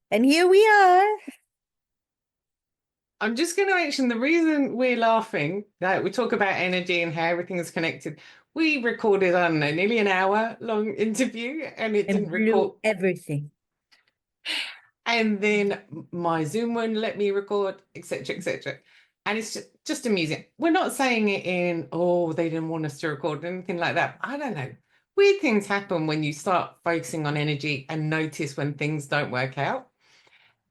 And here we are. I'm just going to mention the reason we're laughing, that we talk about energy and how everything is connected. We recorded, I don't know, nearly an hour long interview and it didn't And record. blew everything. And then my Zoom wouldn't let me record, etc., etc. And it's just amusing. We're not saying it in, oh, they didn't want us to record or anything like that. I don't know. Weird things happen when you start focusing on energy and notice when things don't work out.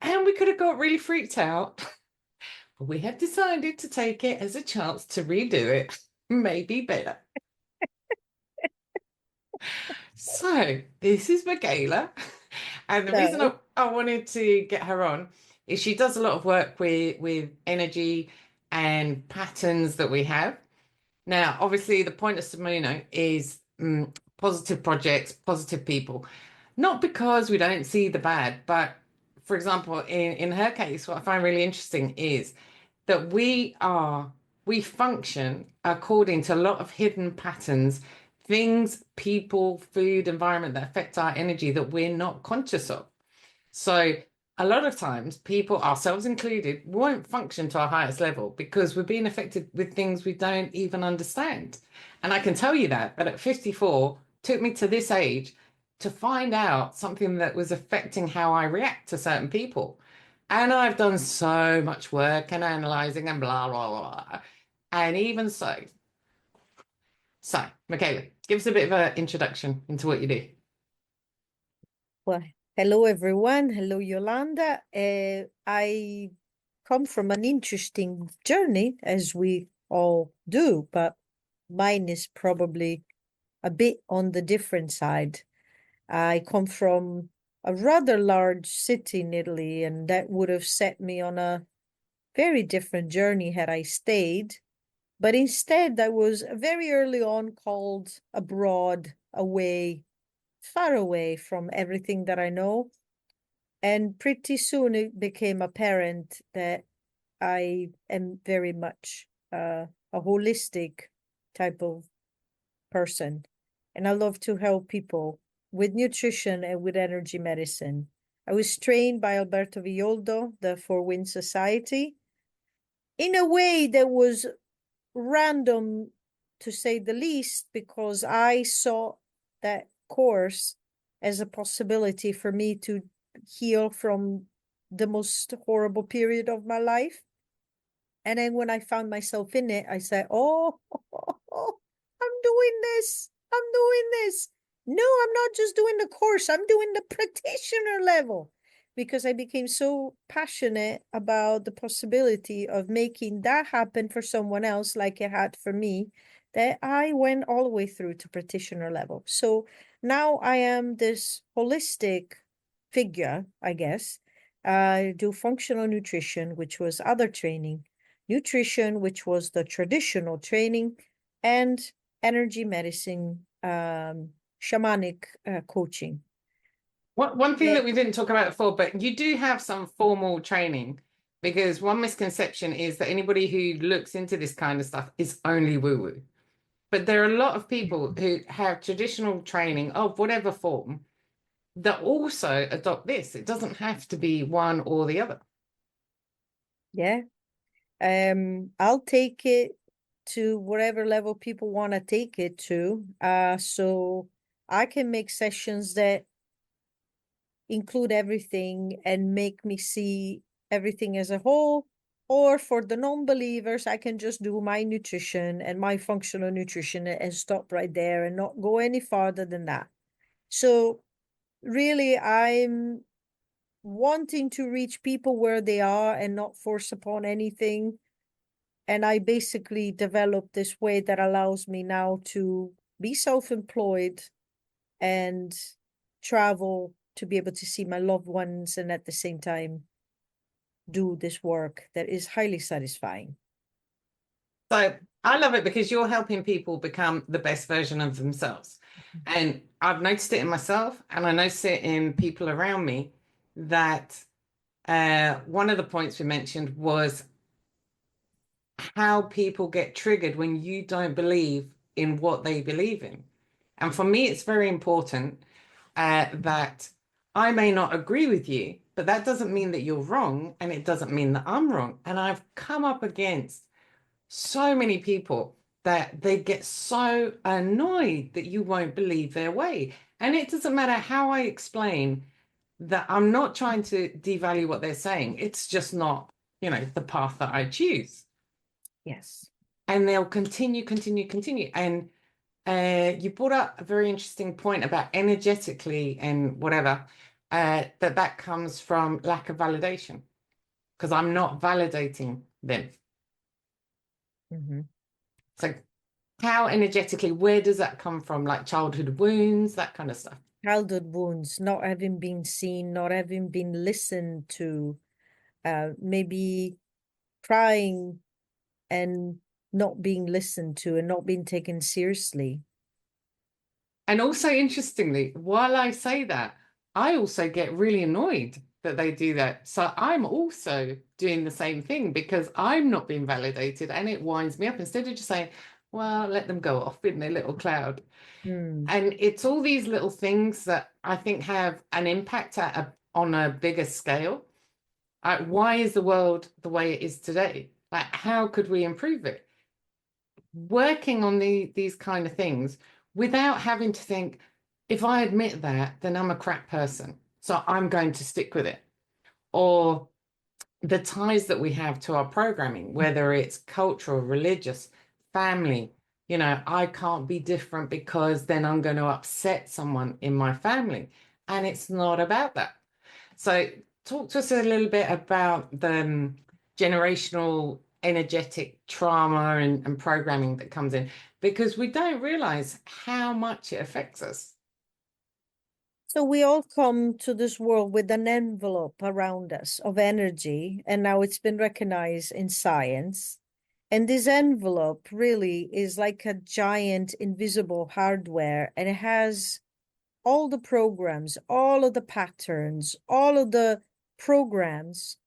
And we could have got really freaked out. But we have decided to take it as a chance to redo it, maybe better. So, this is Mikayla. And the reason So, I wanted to get her on is she does a lot of work with energy and patterns that we have. Now, obviously, the point of Simona is positive projects, positive people. Not because we don't see the bad, but for example, in her case, what I find really interesting is that we function according to a lot of hidden patterns, things, people, food, environment that affect our energy that we're not conscious of. So a lot of times people, ourselves included, won't function to our highest level because we're being affected with things we don't even understand. And I can tell you that at 54 took me to this age to find out something that was affecting how I react to certain people. And I've done so much work and analyzing and blah, blah, blah. And even so, Mikayla, give us a bit of an introduction into what you do. well, hello everyone. Hello, Yolanda. I come from an interesting journey, as we all do, but mine is probably a bit on the different side. I come from a rather large city in Italy, and that would have set me on a very different journey had I stayed. But instead, I was very early on called abroad, away, far away from everything that I know. And pretty soon it became apparent that I am very much a holistic type of person. And I love to help people with nutrition and with energy medicine. I was trained by Alberto Villoldo, the Four Winds Society, in a way that was random, to say the least, because I saw that course as a possibility for me to heal from the most horrible period of my life. And then when I found myself in it, I said, oh, I'm doing this. I'm doing this. No, I'm not just doing the course, I'm doing the practitioner level because I became so passionate about the possibility of making that happen for someone else, like it had for me, that I went all the way through to practitioner level. So now I am this holistic figure, I guess. I do functional nutrition, which was other training, nutrition, which was the traditional training, and energy medicine, shamanic coaching. One thing Yeah. that we didn't talk about before, but you do have some formal training because one misconception is that anybody who looks into this kind of stuff is only woo-woo. But there are a lot of people who have traditional training of whatever form that also adopt this. It doesn't have to be one or the other. Yeah. I'll take it to whatever level people want to take it to. So I can make sessions that include everything and make me see everything as a whole. Or for the non-believers, I can just do my nutrition and my functional nutrition and stop right there and not go any farther than that. So really, I'm wanting to reach people where they are and not force upon anything. And I basically developed this way that allows me now to be self-employed and travel to be able to see my loved ones and at the same time do this work that is highly satisfying. So I love it because you're helping people become the best version of themselves. And I've noticed it in myself and I notice it in people around me that one of the points we mentioned was how people get triggered when you don't believe in what they believe in. And for me, it's very important that I may not agree with you, but that doesn't mean that you're wrong, and it doesn't mean that I'm wrong. And I've come up against so many people that they get so annoyed that you won't believe their way. And it doesn't matter how I explain that I'm not trying to devalue what they're saying. It's just not, the path that I choose. Yes. And they'll continue, continue, continue. And you brought up a very interesting point about energetically and whatever, that comes from lack of validation because I'm not validating them. Mm-hmm. So how energetically, where does that come from? Like childhood wounds, that kind of stuff. Childhood wounds, not having been seen, not having been listened to, maybe crying and not being listened to and not being taken seriously. And also, interestingly, while I say that, I also get really annoyed that they do that. So I'm also doing the same thing because I'm not being validated and it winds me up instead of just saying, well, let them go off in their little cloud. Mm. And it's all these little things that I think have an impact on a bigger scale. Why is the world the way it is today? Like, how could we improve it? Working on these kind of things without having to think, if I admit that, then I'm a crap person. So I'm going to stick with it. Or the ties that we have to our programming, whether it's cultural, religious, family, I can't be different because then I'm going to upset someone in my family. And it's not about that. So talk to us a little bit about the generational energetic trauma and programming that comes in, because we don't realize how much it affects us. So we all come to this world with an envelope around us of energy, and now it's been recognized in science. And this envelope really is like a giant invisible hardware, and it has all the programs, all of the patterns, all of the programs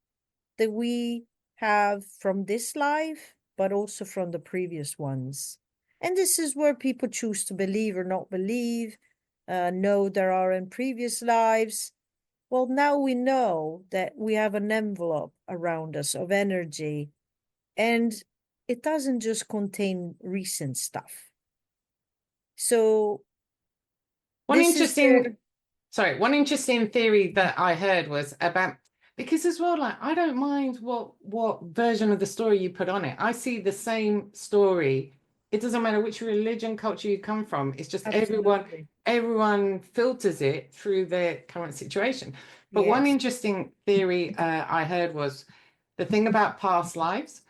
that we have from this life, but also from the previous ones. And this is where people choose to believe or not believe, know there are in previous lives. Well, now we know that we have an envelope around us of energy, and it doesn't just contain recent stuff. So One this is interesting where, One interesting theory that I heard was about, because as well, like, I don't mind what version of the story you put on it. I see the same story. It doesn't matter which religion, culture you come from. It's just absolutely, everyone filters it through their current situation. But one yes. interesting theory I heard was the thing about past lives,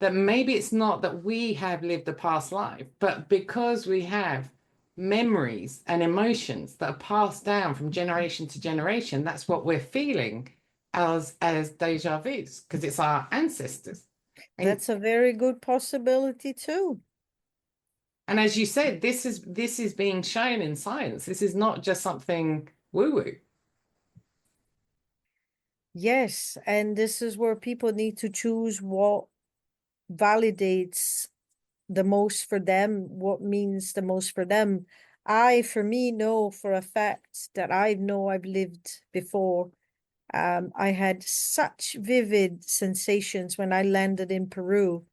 that maybe it's not that we have lived a past life, but because we have memories and emotions that are passed down from generation to generation, that's what we're feeling as deja vus, because it's our ancestors. And That's a very good possibility too. and as you said, this is being shown in science. This is not just something woo-woo. Yes, and this is where people need to choose what validates the most for them, what means the most for them. I, for me, know for a fact that I know I've lived before. I had such vivid sensations when I landed in Peru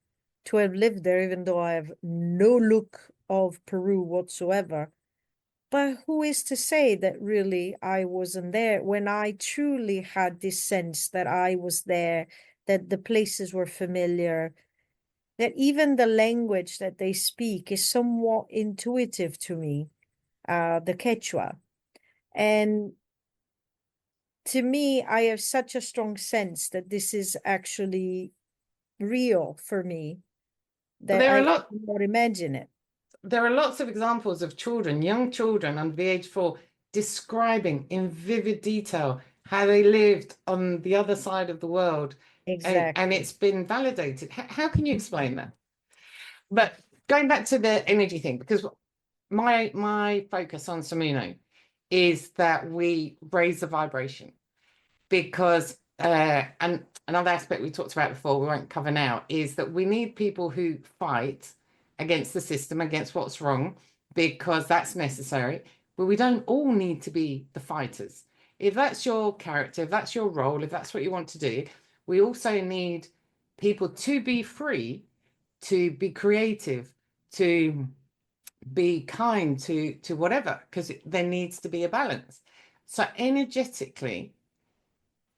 to have lived there, even though I have no look of Peru whatsoever. But who is to say that really I wasn't there when I truly had this sense that I was there, that the places were familiar, that even the language that they speak is somewhat intuitive to me, the Quechua. And to me, I have such a strong sense that this is actually real for me But that I cannot imagine it. there are lots of examples of children, young children under the age 4, describing in vivid detail how they lived on the other side of the world, and Exactly. it's been validated. How can you explain that? But going back to the energy thing, because my focus on Samino is that we raise the vibration, because and another aspect we talked about before, we won't cover now, is that we need people who fight against the system, against what's wrong, because that's necessary. But we don't all need to be the fighters. if that's your character, if that's your role, if that's what you want to do, we also need people to be free, to be creative, to be kind, to whatever, because there needs to be a balance. So energetically,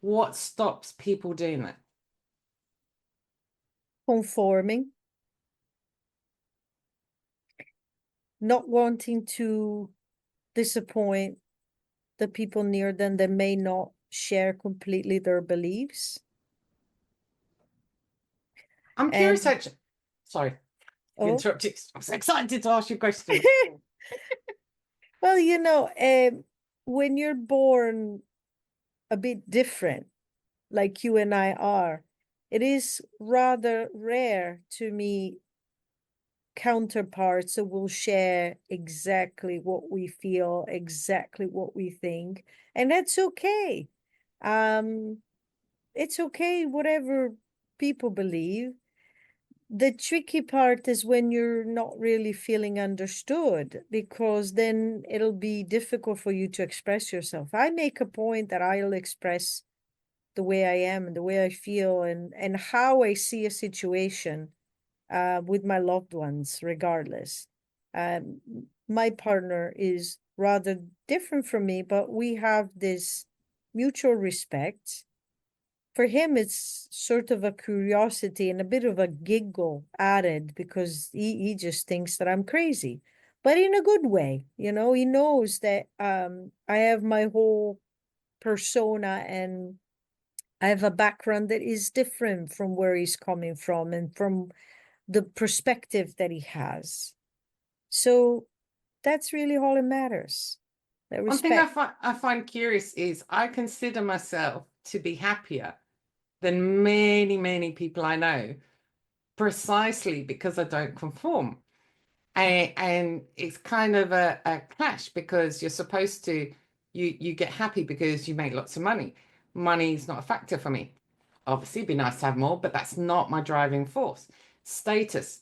what stops people doing that? Conforming, not wanting to disappoint the people near them that may not share completely their beliefs. I'm curious, And actually. Sorry, oh, interrupted. I'm so excited to ask you a question. well, when you're born a bit different, like you and I are, it is rather rare to meet counterparts that will share exactly what we feel, exactly what we think, and that's okay. Um, it's okay, whatever people believe. The tricky part is when you're not really feeling understood, because then it'll be difficult for you to express yourself. I make a point that I'll express the way I am and the way I feel and how I see a situation with my loved ones, regardless. Um, my partner is rather different from me, but we have this mutual respect. For him, it's sort of a curiosity and a bit of a giggle added because he just thinks that I'm crazy, but in a good way. He knows that I have my whole persona and I have a background that is different from where he's coming from and from the perspective that he has. So that's really all that matters. That One thing respect. I find curious is I consider myself to be happier than many, many people I know, precisely because I don't conform. And it's kind of a clash because you're supposed to, you get happy because you make lots of money. Money is not a factor for me. Obviously, it'd be nice to have more, but that's not my driving force. Status.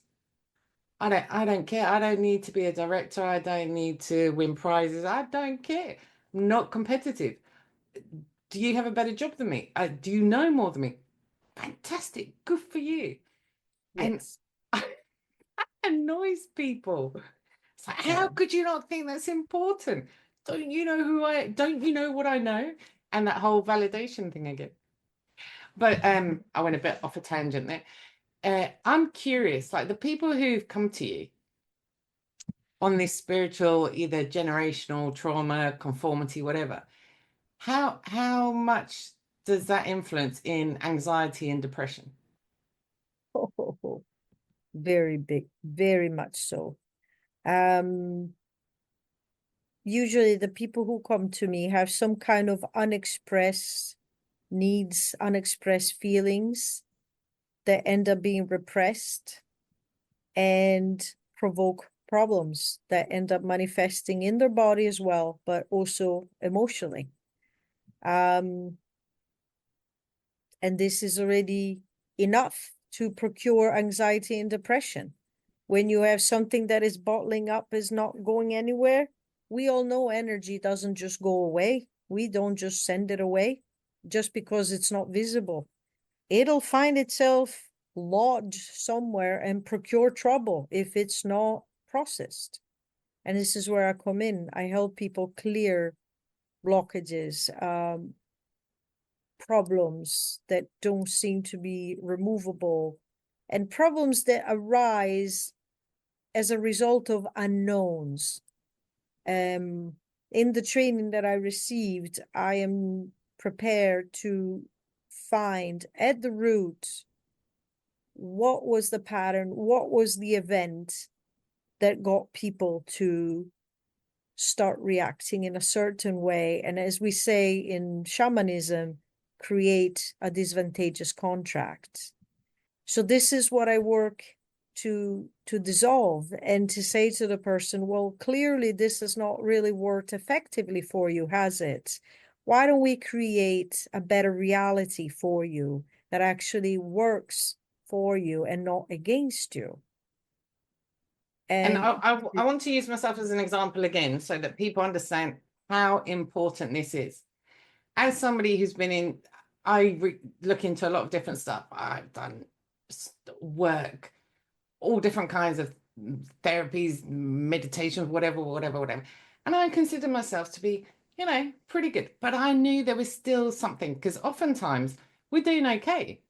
I don't care. I don't need to be a director. I don't need to win prizes. I don't care. I'm not competitive. Do you have a better job than me? Do you know more than me? Fantastic. Good for you. And Yes. annoys people. It's like, how Yeah. could you not think that's important? Don't you know what I know? And that whole validation thing again. But I went a bit off a tangent there. I'm curious, like the people who've come to you on this spiritual, either generational trauma, conformity, whatever, how much does that influence in anxiety and depression? Oh, very big, very much so. Um, Usually the people who come to me have some kind of unexpressed needs, unexpressed feelings that end up being repressed and provoke problems that end up manifesting in their body as well, but also emotionally. Um, and this is already enough to procure anxiety and depression. When you have something that is bottling up, is not going anywhere, we all know energy doesn't just go away. We don't just send it away just because it's not visible. It'll find itself lodged somewhere and procure trouble if it's not processed. And this is where I come in. I help people clear blockages, problems that don't seem to be removable, and problems that arise as a result of unknowns. Um, in the training that I received, I am prepared to find at the root what was the pattern, what was the event that got people to start reacting in a certain way. And as we say in shamanism, create a disadvantageous contract. So this is what I work to dissolve and to say to the person, well, clearly this has not really worked effectively for you, has it? Why don't we create a better reality for you that actually works for you and not against you? And And I want to use myself as an example again so that people understand how important this is. as somebody who's been in, look into a lot of different stuff. I've done work, all different kinds of therapies, meditations, whatever. And I consider myself to be, pretty good. But I knew there was still something, because oftentimes we're doing okay.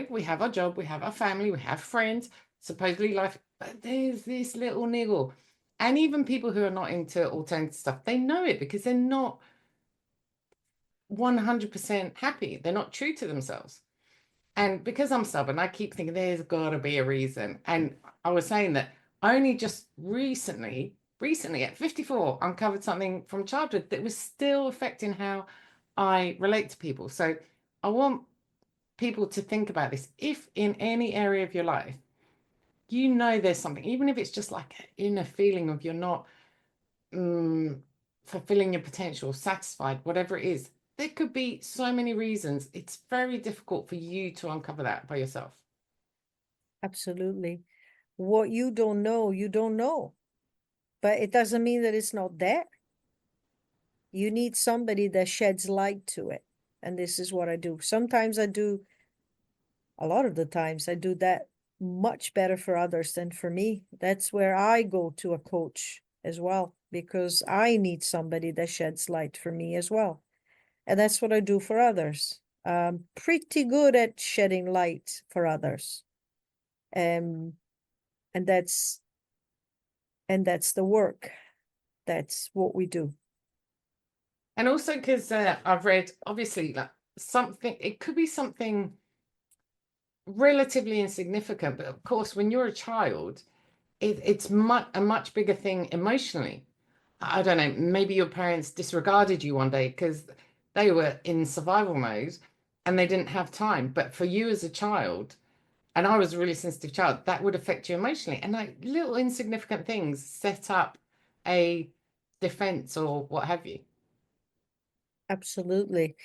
We have our job, we have our family, we have friends, supposedly life, but there's this little niggle. And even people who are not into alternative stuff, they know it because they're not 100% happy. They're not true to themselves. And because I'm stubborn, I keep thinking there's got to be a reason. And I was saying that I only just recently at 54, uncovered something from childhood that was still affecting how I relate to people. So I want people to think about this. If in any area of your life, there's something, even if it's just like an inner feeling of you're not fulfilling your potential, satisfied, whatever it is, there could be so many reasons. It's very difficult for you to uncover that by yourself. Absolutely. What you don't know, you don't know. But it doesn't mean that it's not there. You need somebody that sheds light to it. And this is what I do. Sometimes I do, a lot of the times, I do that much better for others than for me. That's where I go to a coach as well, because I need somebody that sheds light for me as well. And that's what I do for others. Pretty good at shedding light for others. Um, and that's the work. That's what we do. And also because I've read, obviously, like something, it could be something relatively insignificant, but of course, when you're a child, it's a much bigger thing emotionally. I don't know, maybe your parents disregarded you one day because they were in survival mode and they didn't have time. But for you as a child, and I was a really sensitive child, that would affect you emotionally. And like little insignificant things set up a defense or what have you. Absolutely.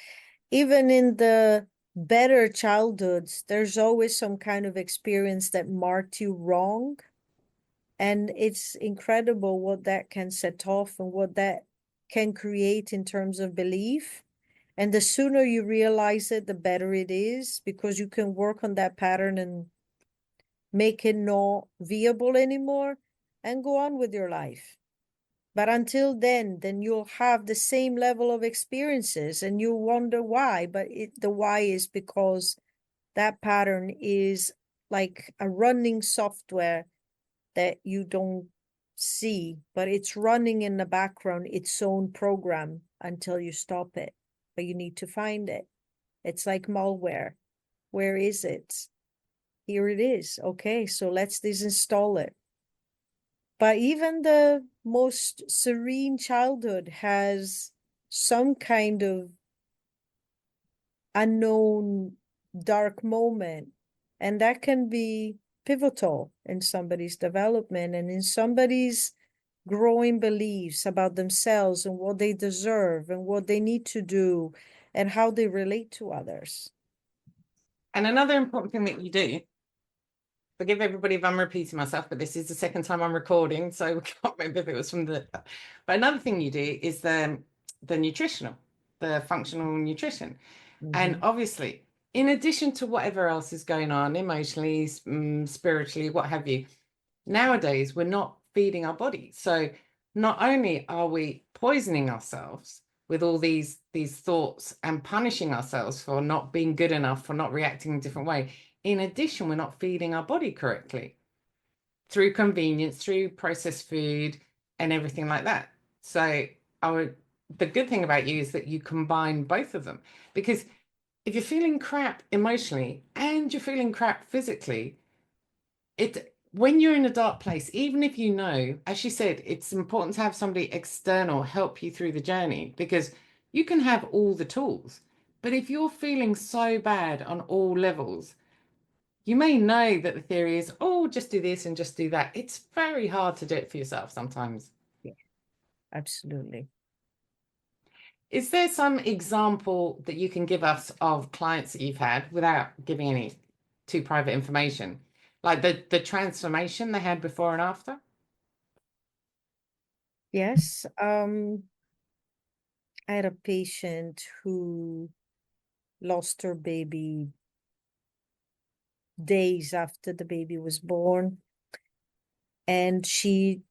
Even in the better childhoods, there's always some kind of experience that marked you wrong. And it's incredible what that can set off and what that can create in terms of belief. And the sooner you realize it, the better it is, because you can work on that pattern and make it not viable anymore and go on with your life. But until then you'll have the same level of experiences and you'll wonder why. But the why is because that pattern is like a running software that you don't see, but it's running in the background, its own program until you stop it. But you need to find it. It's like malware. Where is it? Here it is. Okay, so let's disinstall it. But even the most serene childhood has some kind of unknown dark moment. And that can be pivotal in somebody's development and in somebody's growing beliefs about themselves and what they deserve and what they need to do and how they relate to others. And another important thing that you do, forgive everybody if I'm repeating myself, but this is the second time I'm recording, so I can't remember if it was from the. But another thing you do is the nutritional, the functional nutrition. And obviously, in addition to whatever else is going on emotionally, spiritually, what have you, nowadays we're not feeding our body. So not only are we poisoning ourselves with all these thoughts and punishing ourselves for not being good enough, for not reacting in a different way, in addition, we're not feeding our body correctly through convenience, through processed food and everything like that. So the good thing about you is that you combine both of them, because if you're feeling crap emotionally and you're feeling crap physically, when you're in a dark place, even if you know, as she said, it's important to have somebody external help you through the journey, because you can have all the tools. But if you're feeling so bad on all levels, you may know that the theory is, oh, just do this and just do that. It's very hard to do it for yourself sometimes. Yeah, absolutely. Is there some example that you can give us of clients that you've had without giving any too private information? Like the transformation they had before and after? Yes. I had a patient who lost her baby days after the baby was born. And she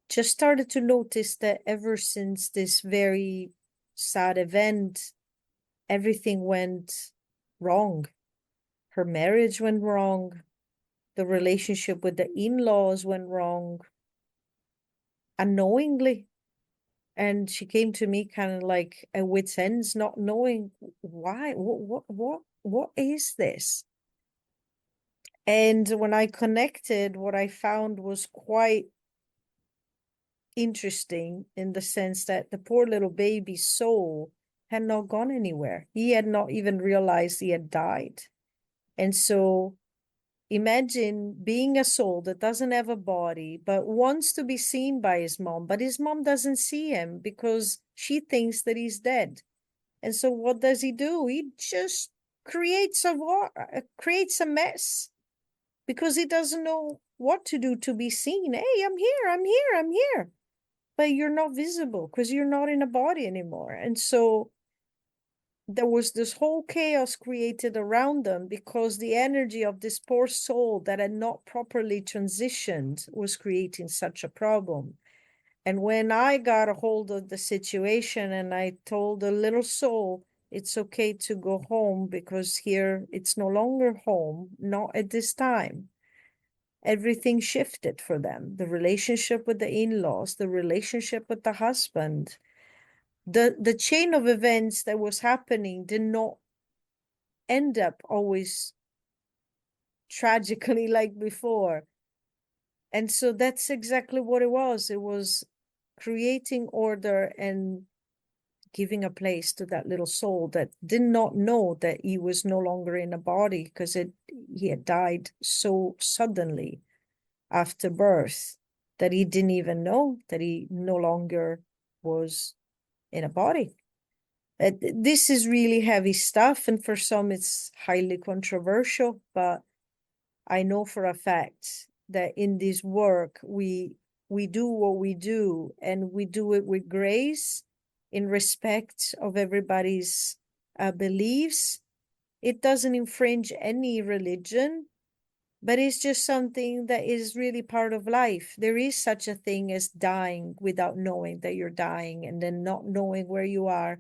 just started to notice that ever since this very sad event, everything went wrong. Her marriage went wrong. The relationship with the in-laws went wrong unknowingly. And she came to me kind of like at wit's ends, not knowing why, what is this? And when I connected, what I found was quite interesting in the sense that the poor little baby's soul had not gone anywhere. He had not even realized he had died. And so imagine being a soul that doesn't have a body, but wants to be seen by his mom, but his mom doesn't see him because she thinks that he's dead. And so what does he do? He just creates a mess because he doesn't know what to do to be seen. Hey, I'm here, I'm here, I'm here. But you're not visible because you're not in a body anymore. And so there was this whole chaos created around them because the energy of this poor soul that had not properly transitioned was creating such a problem. And when I got a hold of the situation and I told the little soul, it's okay to go home because here it's no longer home, not at this time. Everything shifted for them. The relationship with the in-laws, the relationship with the husband, the chain of events that was happening did not end up always tragically like before. And so that's exactly what it was. It was creating order and giving a place to that little soul that did not know that he was no longer in a body because he had died so suddenly after birth that he didn't even know that he no longer was in a body. This is really heavy stuff, and for some it's highly controversial, but I know for a fact that in this work we do what we do, and we do it with grace, in respect of everybody's beliefs. It doesn't infringe any religion, but it's just something that is really part of life. There is such a thing as dying without knowing that you're dying, and then not knowing where you are,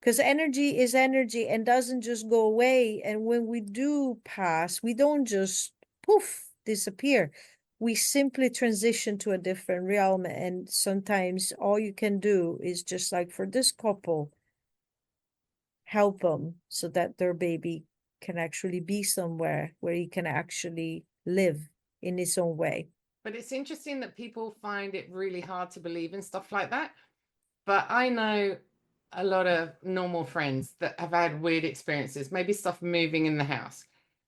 because energy is energy and doesn't just go away. And when we do pass, we don't just poof disappear. We simply transition to a different realm. And sometimes all you can do is, just like for this couple, help them so that their baby can actually be somewhere where he can actually live in his own way. But it's interesting that people find it really hard to believe in stuff like that. But I know a lot of normal friends that have had weird experiences, maybe stuff moving in the house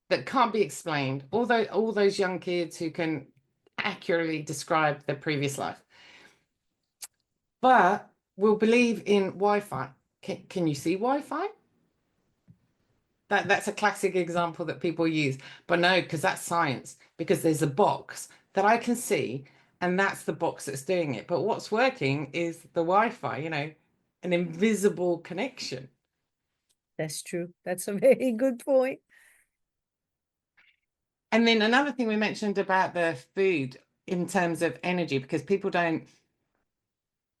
that can't be explained. Although all those young kids who can accurately describe their previous life, but will believe in Wi-Fi. Can you see Wi-Fi? That's a classic example that people use. But no, because that's science, because there's a box that I can see, and that's the box that's doing it. But what's working is the Wi-Fi, an invisible connection. That's true. That's a very good point. And then another thing we mentioned about the food in terms of energy, because people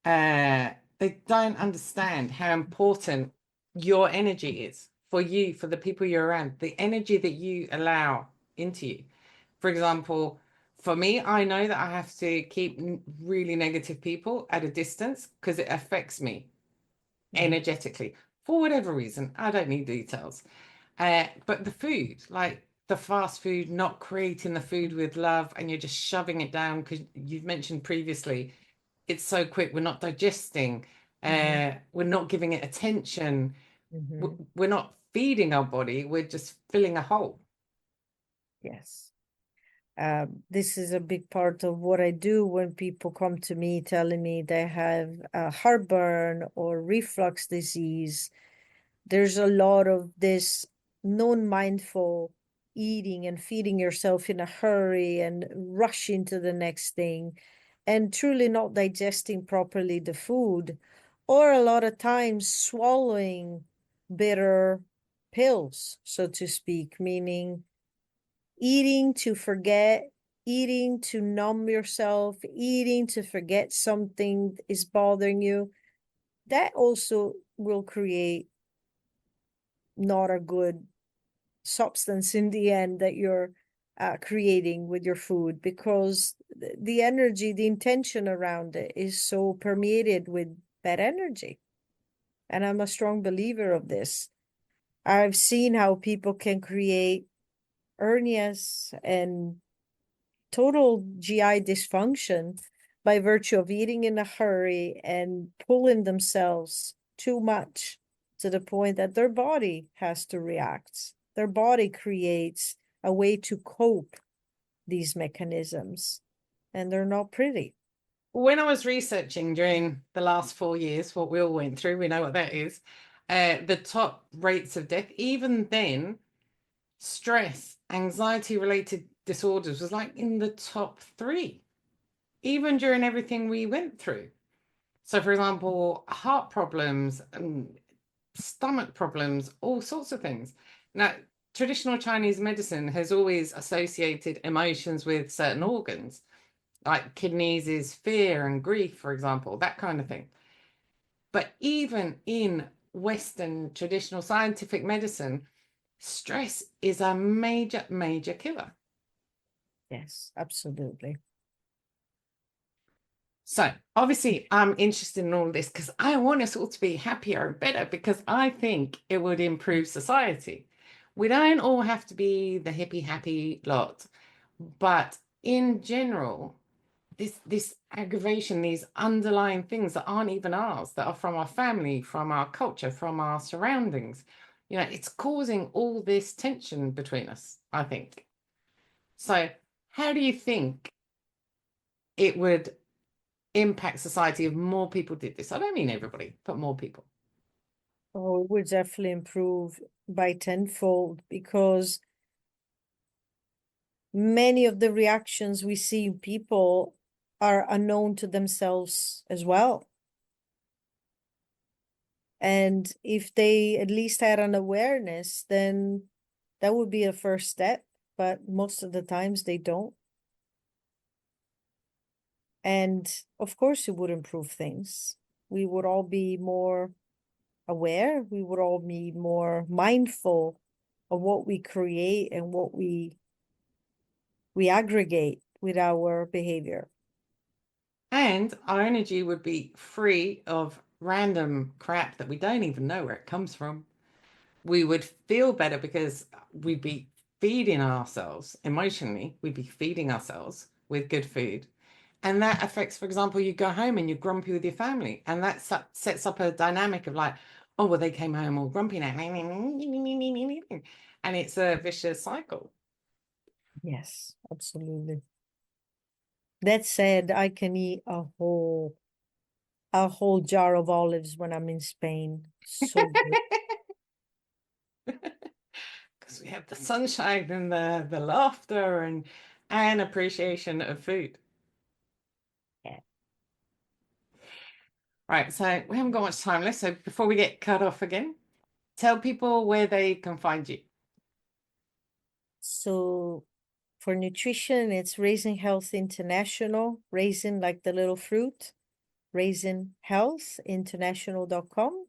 they don't understand how important your energy is for you, for the people you're around, the energy that you allow into you. For example, for me, I know that I have to keep really negative people at a distance because it affects me energetically for whatever reason. I don't need details. But the food, like the fast food, not creating the food with love, and you're just shoving it down because you've mentioned previously, it's so quick. We're not digesting. We're not giving it attention. We're not feeding our body. We're just filling a hole. Yes. This is a big part of what I do when people come to me telling me they have heartburn or reflux disease. There's a lot of this non-mindful eating and feeding yourself in a hurry and rushing to the next thing, and truly not digesting properly the food, or a lot of times swallowing bitter pills, so to speak, meaning eating to forget, eating to numb yourself, eating to forget something is bothering you. That also will create not a good substance in the end that you're creating with your food, because the energy, the intention around it is so permeated with bad energy. And I'm a strong believer of this. I've seen how people can create hernias and total GI dysfunction by virtue of eating in a hurry and pulling themselves too much to the point that their body has to react. Their body creates a way to cope these mechanisms, and they're not pretty. When I was researching during the last 4 years, what we all went through, we know what that is, the top rates of death, even then, stress, anxiety related disorders was like in the top 3, even during everything we went through. So, for example, heart problems and stomach problems, all sorts of things. Now, traditional Chinese medicine has always associated emotions with certain organs, like kidneys is fear and grief, for example, that kind of thing. But even in Western traditional scientific medicine, stress is a major, major killer. Yes, absolutely. So obviously I'm interested in all this because I want us all to be happier and better, because I think it would improve society. We don't all have to be the hippie happy lot, but in general, this aggravation, these underlying things that aren't even ours, that are from our family, from our culture, from our surroundings, it's causing all this tension between us, I think. So how do you think it would impact society if more people did this? I don't mean everybody, but more people. Oh, it would definitely improve by tenfold, because many of the reactions we see in people are unknown to themselves as well. And if they at least had an awareness, then that would be a first step. But most of the times they don't. And of course, it would improve things. We would all be more aware. We would all be more mindful of what we create and what we aggregate with our behavior. And our energy would be free of random crap that we don't even know where it comes from. We would feel better because we'd be feeding ourselves emotionally. We'd be feeding ourselves with good food. And that affects, for example, you go home and you're grumpy with your family. And that sets up a dynamic of like, oh, well, they came home all grumpy now. And it's a vicious cycle. Yes, absolutely. That said, I can eat a whole jar of olives when I'm in Spain. So good. Because we have the sunshine and the laughter and appreciation of food. Yeah. Right, so we haven't got much time left. So before we get cut off again, tell people where they can find you. So for nutrition, it's Raising Health International, raisin like the little fruit, raisinhealthinternational.com.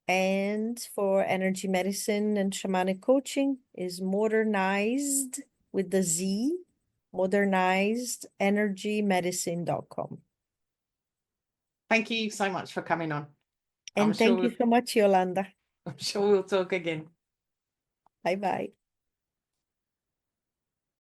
And for energy medicine and shamanic coaching is modernized with the Z, modernizedergymedicine.com. Thank you so much for coming on. And thank you so much, Yolanda. I'm sure we'll talk again. Bye bye.